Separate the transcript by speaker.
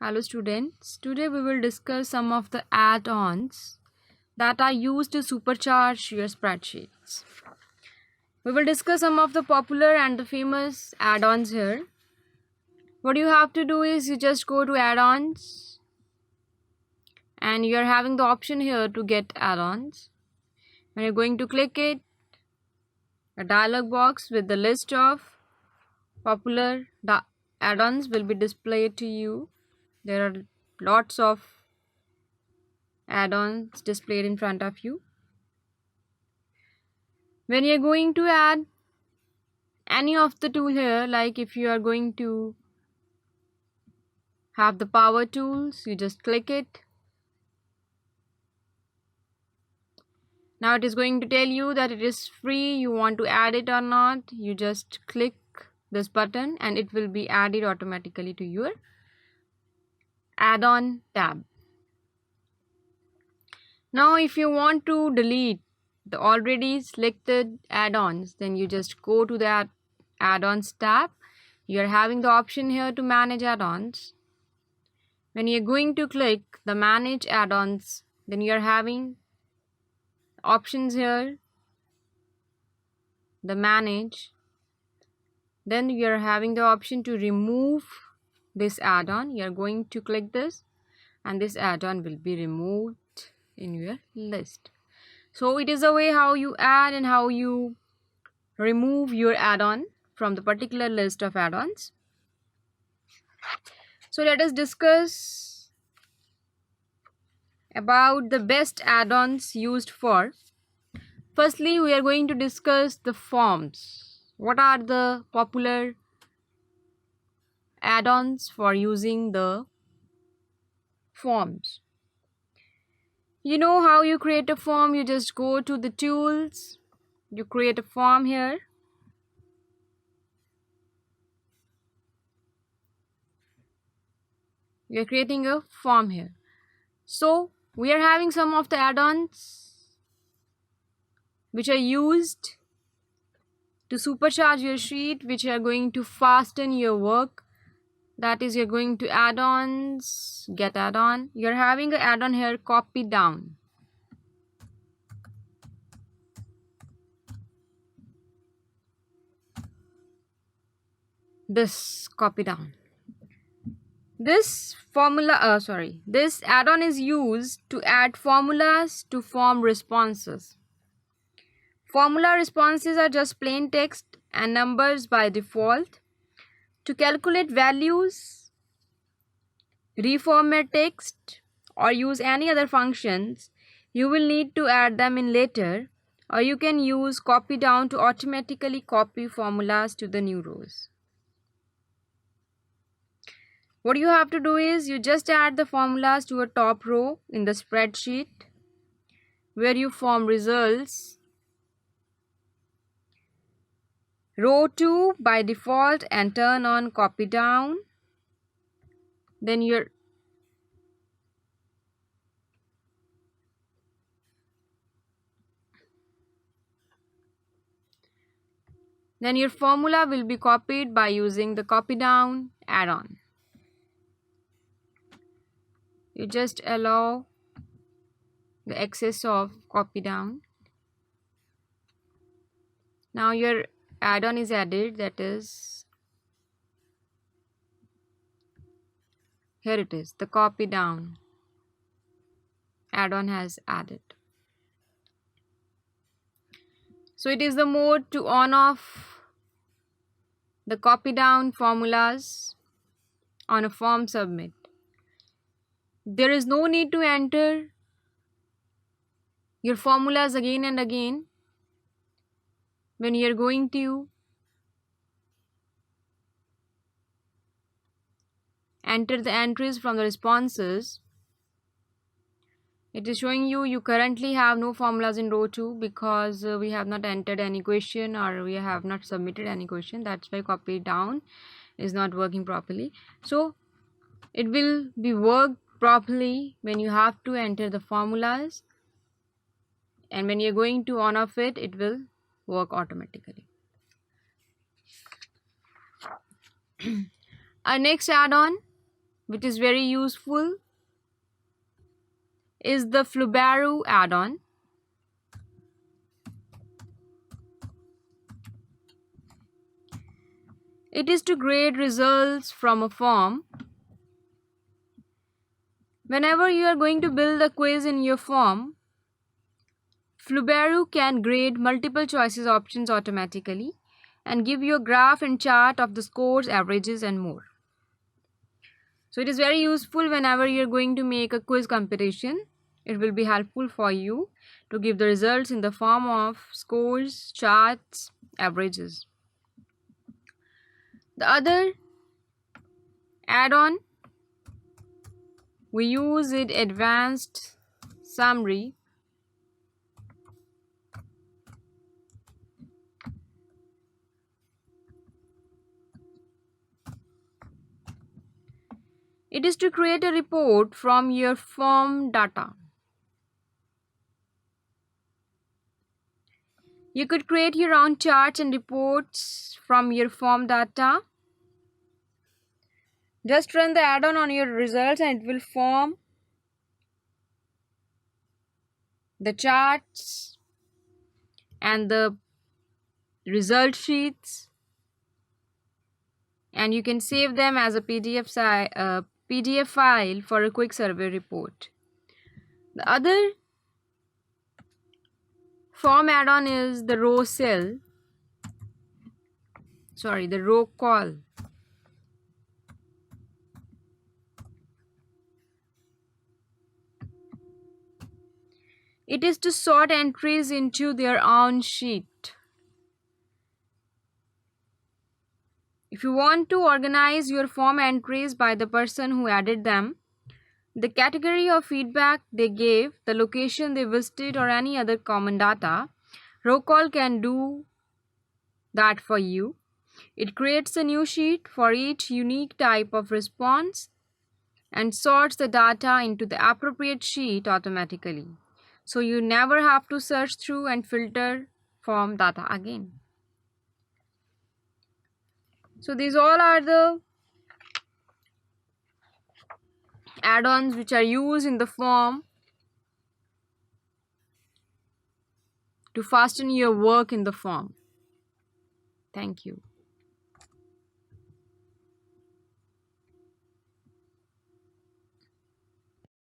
Speaker 1: Hello students, today we will discuss some of the add-ons that are used to supercharge your spreadsheets. We will discuss some of the popular and the famous add-ons here. What you have to do is you just go to add-ons and you are having the option here to get add-ons. When you're going to click it, a dialog box with the list of popular add-ons will be displayed to you. There are lots of add-ons displayed in front of you. When you're going to add any of the tool here, like if you are going to have the power tools, you just click it. Now it is going to tell you that it is free, you want to add it or not. You just click this button and it will be added automatically to your add-on tab. Now if you want to delete the already selected add-ons, then you just go to that add-ons tab. You are having the option here to manage add-ons. When you are going to click the manage add-ons, then you are having options here, the manage. Then you are having the option to remove this add-on. You are going to click this and this add-on will be removed in your list. So it is a way how you add and how you remove your add-on from the particular list of add-ons. So let us discuss about the best add-ons used for. Firstly, we are going to discuss the forms. What are the popular add-ons for using the forms? You know how you create a form. You just go to the tools, you create a form here. We are creating a form here. So we are having some of the add-ons which are used to supercharge your sheet, which are going to fasten your work. That is, you're going to add-ons, get add-on. You're having an add-on here, copy down. This copy down. This this add-on is used to add formulas to form responses. Formula responses are just plain text and numbers by default. To calculate values, reformat text, or use any other functions, you will need to add them in later, or you can use copy down to automatically copy formulas to the new rows. What you have to do is you just add the formulas to a top row in the spreadsheet where you form results. Row 2 by default and turn on copy down. Then your formula will be copied by using the copy down add-on. You just allow the access of copy down. Now your add-on is added, that is, here it is, the copy down add-on has added. So it is the mode to on off the copy down formulas on a form submit. There is no need to enter your formulas again and again when you are going to enter the entries from the responses. It is showing you currently have no formulas in row 2 because we have not entered any question or we have not submitted any question. That's why copy down is not working properly. So it will be worked properly when you have to enter the formulas, and when you're going to on off it, it will work automatically. Our next add-on which is very useful, is the Flubarrow add-on. It is to grade results from a form. Whenever you are going to build a quiz in your form, Flubarrow can grade multiple choices options automatically and give you a graph and chart of the scores, averages, and more. So it is very useful whenever you are going to make a quiz competition. It will be helpful for you to give the results in the form of scores, charts, averages. The other add-on we use is advanced summary. It is to create a report from your form data. You could create your own charts and reports from your form data. Just run the add-on on your results and it will form the charts and the result sheets, and you can save them as a PDF file for a quick survey report. The other form add-on is the row call. It is to sort entries into their own sheet. If you want to organize your form entries by the person who added them, the category of feedback they gave, the location they visited, or any other common data, row call can do that for you. It creates a new sheet for each unique type of response and sorts the data into the appropriate sheet automatically. So you never have to search through and filter form data again. So these all are the add-ons which are used in the form to fasten your work in the form. Thank you.